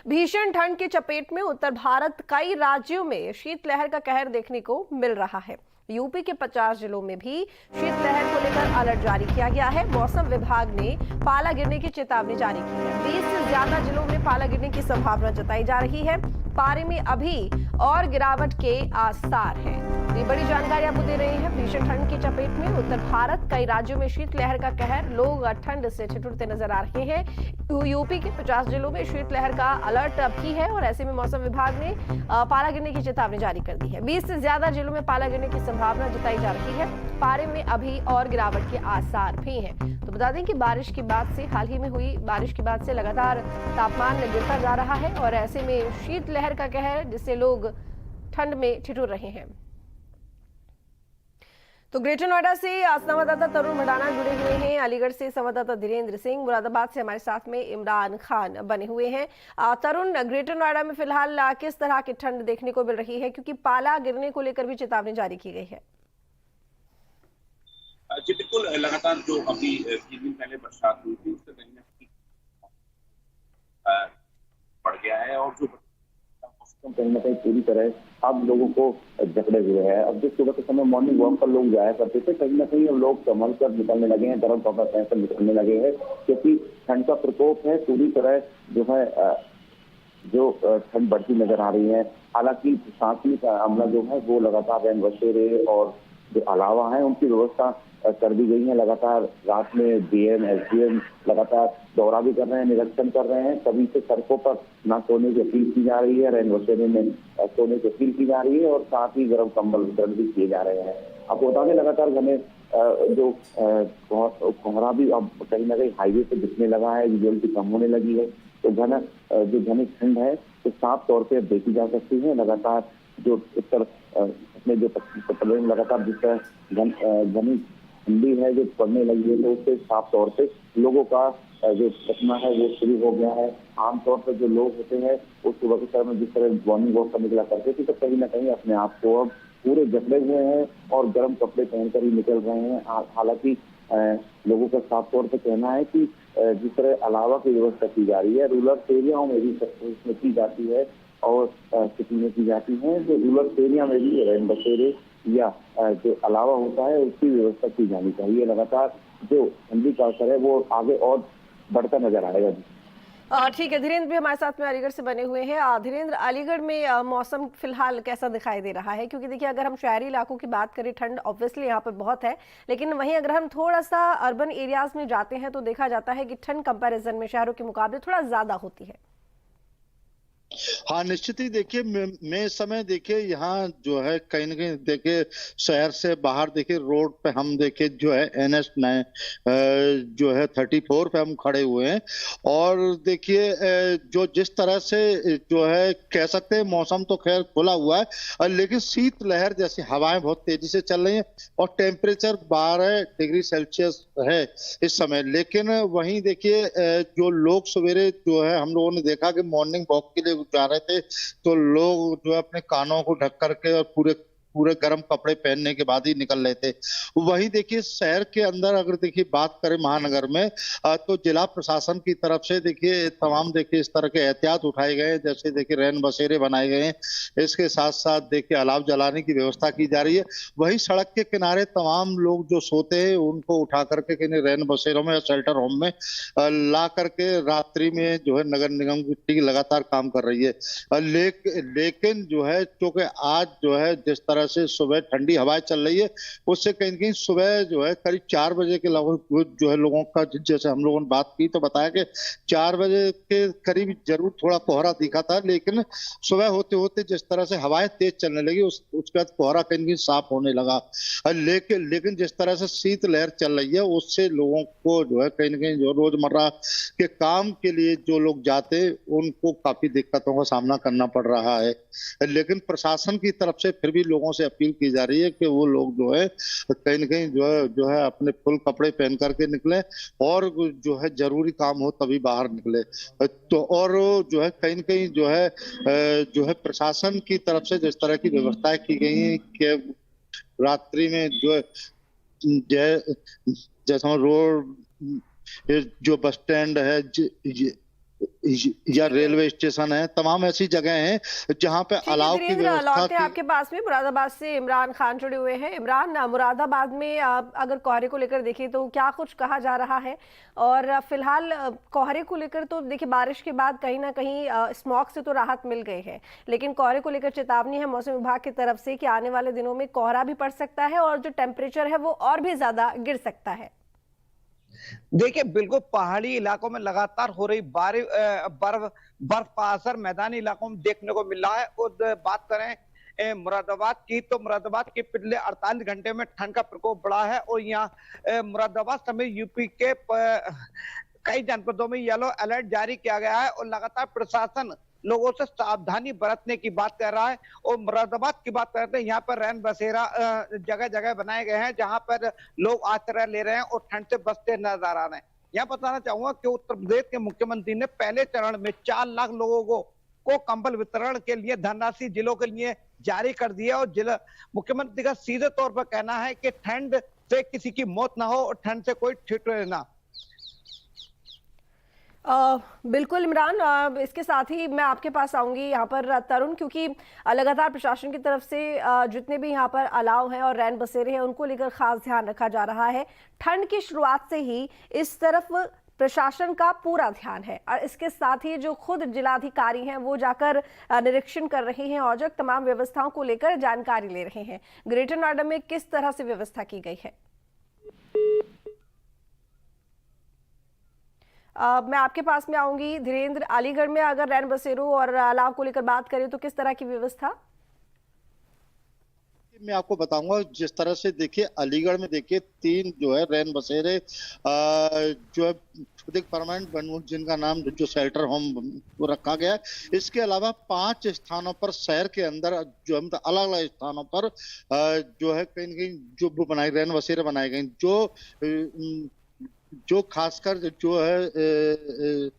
भीषण ठंड की चपेट में उत्तर भारत कई राज्यों में शीतलहर का कहर देखने को मिल रहा है। यूपी के 50 जिलों में भी शीतलहर को लेकर अलर्ट जारी किया गया है। मौसम विभाग ने पाला गिरने की चेतावनी जारी की है। 20 से ज्यादा जिलों में पाला गिरने की संभावना जताई जा रही है। पारे में अभी और गिरावट के आसार हैं। ये बड़ी जानकारी आपको दे रहे हैं। भीषण ठंड की चपेट में उत्तर भारत कई राज्यों में शीतलहर का कहर, लोग ठंड से ठिठुरते नजर आ रहे हैं। यूपी के 50 जिलों में शीतलहर का अलर्ट भी है और ऐसे में मौसम विभाग ने पाला गिरने की चेतावनी जारी कर दी है। 20 से ज्यादा जिलों में पाला गिरने की संभावना जताई जा रही है। पारे में अभी और गिरावट के आसार भी हैं। तो बता दें कि बारिश के बाद से हाल ही में हुई बारिश के बाद से लगातार तापमान गिरता जा रहा है और ऐसे में शीतलहर का कहर, जिससे लोग ठंड में ठिठुर रहे हैं। तो ग्रेटर नोएडा से संवाददाता तरुण भडाना जुड़े हुए हैं। अलीगढ़ से संवाददाता धीरेन्द्र सिंह, मुरादाबाद से हमारे साथ में इमरान खान बने हुए हैं। तरुण, ग्रेटर नोएडा में फिलहाल किस तरह की ठंड देखने को मिल रही है, क्योंकि पाला गिरने को लेकर भी चेतावनी जारी की गई है? जी बिल्कुल, लगातार जो अभी 3 दिन पहले बरसात हुई थी उससे कहीं न कहीं बढ़ गया है और जो मौसम कहीं न कहीं पूरी तरह अब लोगों को जकड़े हुए है। अब जो सुबह के समय मॉर्निंग वॉक पर लोग जाया करते थे, कहीं न कहीं अब लोग संभल कर निकलने लगे हैं, गर्म कपड़ा पहनकर निकलने लगे हैं, क्योंकि ठंड का प्रकोप है पूरी तरह जो है जो ठंड बढ़ती नजर आ रही है। हालांकि प्रशासनिक अमला जो है वो लगातार रैन बसेरे और जो अलावा है उनकी व्यवस्था कर दी गई है। लगातार रात में डीएम, एसडीएम लगातार दौरा भी कर रहे हैं, निरीक्षण कर रहे हैं। सभी से सड़कों पर ना सोने की अपील की जा रही है, रैन बसेरे में सोने की अपील की जा रही है और साथ ही गर्म कंबल वितरण भी किए जा रहे हैं। अब बता दें लगातार घने जो कोहरा भी अब कहीं ना कहीं हाईवे पे दिखने लगा है, विजुअलिटी कम होने लगी है, तो जो घनी ठंड है तो साफ तौर पे देखी जा सकती है। लगातार जो उत्तर में जो पश्चिम में लगातार जिस तरह घनी ठंडी है जो पड़ने लगी है, तो उससे साफ तौर पे लोगों का जो बचना है वो शुरू हो गया है। आमतौर पर जो लोग होते हैं वो सुबह के समय जिस तरह मॉर्निंग वॉक पर निकला करते थे, तो कहीं ना कहीं अपने आप को अब पूरे जकड़े हुए हैं और गर्म कपड़े पहनकर ही निकल रहे हैं। हालांकि लोगों का साफ तौर पर कहना है कि जिस तरह अलावा की व्यवस्था की जा रही है, रूरल एरियाओं में भी इसमें की जाती है और सिटी में की जाती है, जो रूरल एरिया में भी रैन बसेरे या जो अलावा होता है उसकी व्यवस्था की जानी चाहिए। लगातार जो ठंडी का असर है वो आगे और बढ़ता नजर आएगा। ठीक है, धीरेन्द्र भी हमारे साथ में अलीगढ़ से बने हुए हैं। धीरेन्द्र, अलीगढ़ में मौसम फिलहाल कैसा दिखाई दे रहा है? क्योंकि देखिए, अगर हम शहरी इलाकों की बात करें, ठंड ऑब्वियसली यहाँ पर बहुत है, लेकिन वहीं अगर हम थोड़ा सा अर्बन एरियाज में जाते हैं तो देखा जाता है कि ठंड कंपैरिजन में शहरों के मुकाबले थोड़ा ज्यादा होती है। हाँ, निश्चित ही देखिए, मैं इस समय देखिए यहाँ जो है कहीं ना कहीं देखिए शहर से बाहर देखिए रोड पे हम देखिए जो है NH 9 जो है 34 पे हम खड़े हुए हैं और देखिए जो जिस तरह से जो है कह सकते हैं मौसम तो खैर खुला हुआ है, लेकिन शीतलहर जैसी हवाएं बहुत तेजी से चल रही हैं और टेम्परेचर 12 डिग्री सेल्सियस है इस समय। लेकिन वहीं देखिए जो लोग सवेरे जो है हम लोगों ने देखा कि मॉर्निंग वॉक के लिए जा रहे थे, तो लोग जो है अपने कानों को ढक करके और पूरे गर्म कपड़े पहनने के बाद ही निकल रहे थे। वहीं देखिए शहर के अंदर अगर देखिए बात करें महानगर में, तो जिला प्रशासन की तरफ से देखिए तमाम देखिए इस तरह के एहतियात उठाए गए हैं, जैसे देखिए रैन बसेरे बनाए गए हैं, इसके साथ साथ देखिए अलाव जलाने की व्यवस्था की जा रही है। वहीं सड़क के किनारे तमाम लोग जो सोते हैं उनको उठा करके किन्हीं रैन बसेरों में या शेल्टर होम में ला करके रात्रि में जो है नगर निगम की टीम लगातार काम कर रही है। लेकिन जो है क्योंकि आज जो है जिस तरह से सुबह ठंडी हवाएं चल रही है, उससे कहीं कहीं सुबह जो है करीब 4 बजे के लगभग जो है लोगों का, जैसे हम लोगों ने बात की तो बताया कि 4 बजे के करीब जरूर थोड़ा कोहरा दिखा था, लेकिन सुबह होते होते जिस तरह से हवाएं तेज चलने लगी उसके बाद कोहरा कहीं कहीं साफ होने लगा। लेकिन जिस तरह से शीतलहर चल रही है उससे लोगों को जो है कहीं ना कहीं जो रोजमर्रा के काम के लिए जो लोग जाते हैं उनको काफी दिक्कतों का सामना करना पड़ रहा है। लेकिन प्रशासन की तरफ से फिर भी लोगों से अपील की जा रही है कि वो लोग जो है कहीं न कहीं जो है अपने फुल कपड़े पहन करके निकले और जो है जरूरी काम हो तभी बाहर निकले। तो और जो है कहीं न कहीं जो है प्रशासन की तरफ से जिस तरह की व्यवस्थाएं की गई हैं कि रात्रि में जो है जैसा रोड जो बस स्टैंड है या रेलवे स्टेशन है, तमाम ऐसी जगह हैं जहां पे ठीक है अलाव की धीरेन्द्र, व्यवस्था लौटते हैं की। आपके पास में। मुरादाबाद से इमरान खान जुड़े हुए हैं। इमरान, मुरादाबाद में अगर कोहरे को लेकर देखें तो क्या कुछ कहा जा रहा है? और फिलहाल कोहरे को लेकर तो देखिए बारिश के बाद कहीं ना कहीं स्मॉग से तो राहत मिल गई है, लेकिन कोहरे को लेकर चेतावनी है मौसम विभाग की तरफ से कि आने वाले दिनों में कोहरा भी पड़ सकता है और जो टेम्परेचर है वो और भी ज्यादा गिर सकता है। देखिए बिल्कुल पहाड़ी इलाकों में लगातार हो रही बारिश, बर्फ का असर मैदानी इलाकों में देखने को मिल रहा है। और बात करें मुरादाबाद की, तो मुरादाबाद के पिछले 48 घंटे में ठंड का प्रकोप बढ़ा है और यहाँ मुरादाबाद समेत यूपी के कई जनपदों में येलो अलर्ट जारी किया गया है और लगातार प्रशासन लोगों से सावधानी बरतने की बात कर रहा है। और मुरादाबाद की बात करते हैं, यहाँ पर रैन बसेरा जगह जगह बनाए गए हैं जहां पर लोग आश्रय ले रहे हैं और ठंड से बचते नजर आ रहे हैं। यहाँ बताना चाहूंगा कि उत्तर प्रदेश के मुख्यमंत्री ने पहले चरण में 4 लाख लोगों को कंबल वितरण के लिए धनराशि जिलों के लिए जारी कर दी है। और जिला मुख्यमंत्री का सीधे तौर पर कहना है कि ठंड से किसी की मौत ना हो और ठंड से कोई ठिठुरे ना। बिल्कुल इमरान, इसके साथ ही मैं आपके पास आऊंगी यहाँ पर तरुण, क्योंकि लगातार प्रशासन की तरफ से जितने भी यहाँ पर अलाव हैं और रैन बसेरे हैं उनको लेकर खास ध्यान रखा जा रहा है। ठंड की शुरुआत से ही इस तरफ प्रशासन का पूरा ध्यान है और इसके साथ ही जो खुद जिलाधिकारी हैं वो जाकर निरीक्षण कर रहे हैं और तमाम व्यवस्थाओं को लेकर जानकारी ले रहे हैं। ग्रेटर नोएडा में किस तरह से व्यवस्था की गई है? मैं आपके पास में आऊंगी धीरेन्द्र। अलीगढ़ में अगर रैन बसेरों और अलाव को लेकर बात करें तो किस तरह की व्यवस्था? मैं आपको बताऊंगा, जिस तरह से देखिए अलीगढ़ में देखिए 3 जो है रैन बसेरे जो है परमानेंट बन, जिनका नाम जो शेल्टर होम वो रखा गया है। इसके अलावा 5 स्थानों पर शहर के अंदर जो है अलग अलग स्थानों पर जो है कहीं न कहीं जो बनाए रैन बसेरे बनाए गए जो खासकर जो है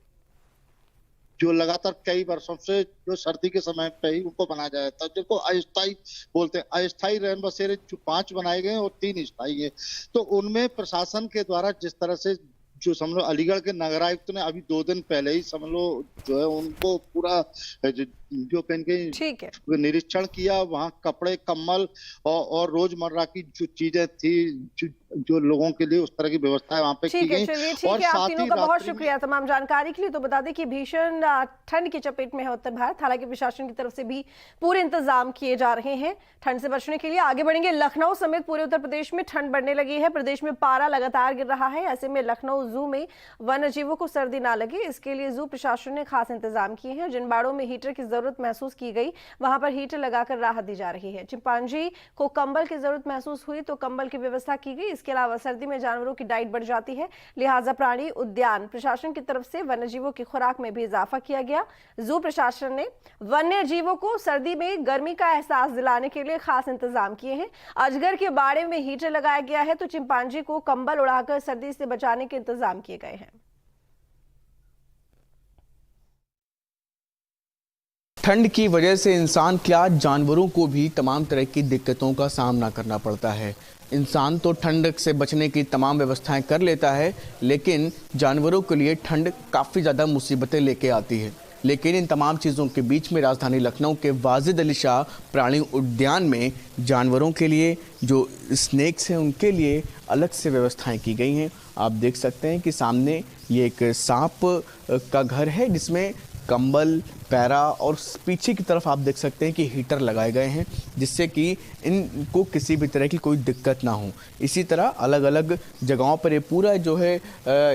जो लगातार कई वर्षों से जो सर्दी के समय पे ही उनको बनाया जाता था, जिनको अस्थायी बोलते हैं। अस्थायी रैन बसेरे जो 5 बनाए गए हैं और 3 स्थायी है। तो उनमें प्रशासन के द्वारा जिस तरह से जो समझ लो अलीगढ़ के नगर आयुक्त ने अभी 2 दिन पहले ही समझ लो जो है उनको पूरा जो कहीं के निरीक्षण किया। वहाँ कपड़े, कम्बल और रोजमर्रा की जो चीजें थी जो लोगों के लिए उस तरह की व्यवस्था वहाँ पे की गई। चलिए ठीक है, आप तीनों का बहुत शुक्रिया तमाम जानकारी के लिए। तो बता दें कि भीषण ठंड की चपेट में है उत्तर भारत, हालांकि प्रशासन की तरफ से भी पूरे इंतजाम किए जा रहे हैं ठंड से बचने के लिए। आगे बढ़ेंगे, लखनऊ समेत पूरे उत्तर प्रदेश में ठंड बढ़ने लगी है। प्रदेश में पारा लगातार गिर रहा है, ऐसे में लखनऊ जू में वन्य जीवों को सर्दी ना लगे इसके लिए जू प्रशासन ने खास इंतजाम किए हैं। जिन बाड़ों में हीटर की जरूरत महसूस की गई वहां पर हीटर लगाकर राहत दी जा रही है। चिंपांजी को कंबल की जरूरत महसूस हुई तो कंबल की व्यवस्था की गई। इसके अलावा सर्दी में जानवरों की डाइट बढ़ जाती है, लिहाजा प्राणी उद्यान प्रशासन की तरफ से वन्य जीवों की खुराक में भी इजाफा किया गया। जू प्रशासन ने वन्य जीवों को सर्दी में गर्मी का एहसास दिलाने के लिए खास इंतजाम किए हैं। अजगर के बाड़े में हीटर लगाया गया है तो चिंपांजी को कंबल उड़ाकर सर्दी से बचाने के इंतजाम किए गए हैं। ठंड की वजह से इंसान क्या जानवरों को भी तमाम तरह की दिक्कतों का सामना करना पड़ता है। इंसान तो ठंड से बचने की तमाम व्यवस्थाएं कर लेता है, लेकिन जानवरों के लिए ठंड काफ़ी ज़्यादा मुसीबतें लेके आती है। लेकिन इन तमाम चीज़ों के बीच में राजधानी लखनऊ के वाजिद अली शाह प्राणी उद्यान में जानवरों के लिए जो स्नेक्स हैं उनके लिए अलग से व्यवस्थाएं की गई हैं। आप देख सकते हैं कि सामने ये एक सांप का घर है जिसमें कंबल, पैरा और पीछे की तरफ आप देख सकते हैं कि हीटर लगाए गए हैं जिससे कि इनको किसी भी तरह की कोई दिक्कत ना हो। इसी तरह अलग अलग जगहों पर ये पूरा जो है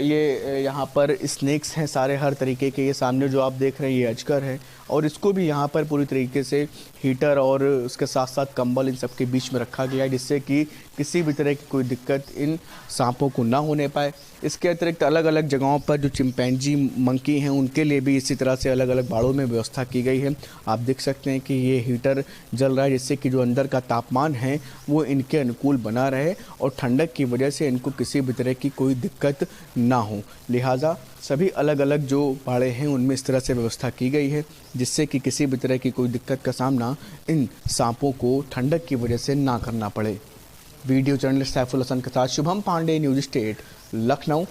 ये यहाँ पर स्नेक्स हैं सारे हर तरीके के। ये सामने जो आप देख रहे हैं ये अजगर है और इसको भी यहाँ पर पूरी तरीके से हीटर और उसके साथ साथ कंबल इन सब के बीच में रखा गया है जिससे कि किसी भी तरह की कोई दिक्कत इन सांपों को ना होने पाए। इसके अतिरिक्त अलग अलग जगहों पर जो चिंपैंजी मंकी हैं उनके लिए भी इसी तरह से अलग अलग बाड़ों में व्यवस्था की गई है। आप देख सकते हैं कि ये हीटर जल रहा है जिससे कि जो अंदर का तापमान है वो इनके अनुकूल बना रहे और ठंडक की वजह से इनको किसी भी तरह की कोई दिक्कत ना हो। लिहाजा सभी अलग अलग जो बाड़े हैं उनमें इस तरह से व्यवस्था की गई है जिससे कि किसी भी तरह की कोई दिक्कत का सामना इन सांपों को ठंडक की वजह से ना करना पड़े। वीडियो जर्नलिस्ट सैफुल हसन के साथ शुभम पांडे, न्यूज स्टेट, लखनऊ।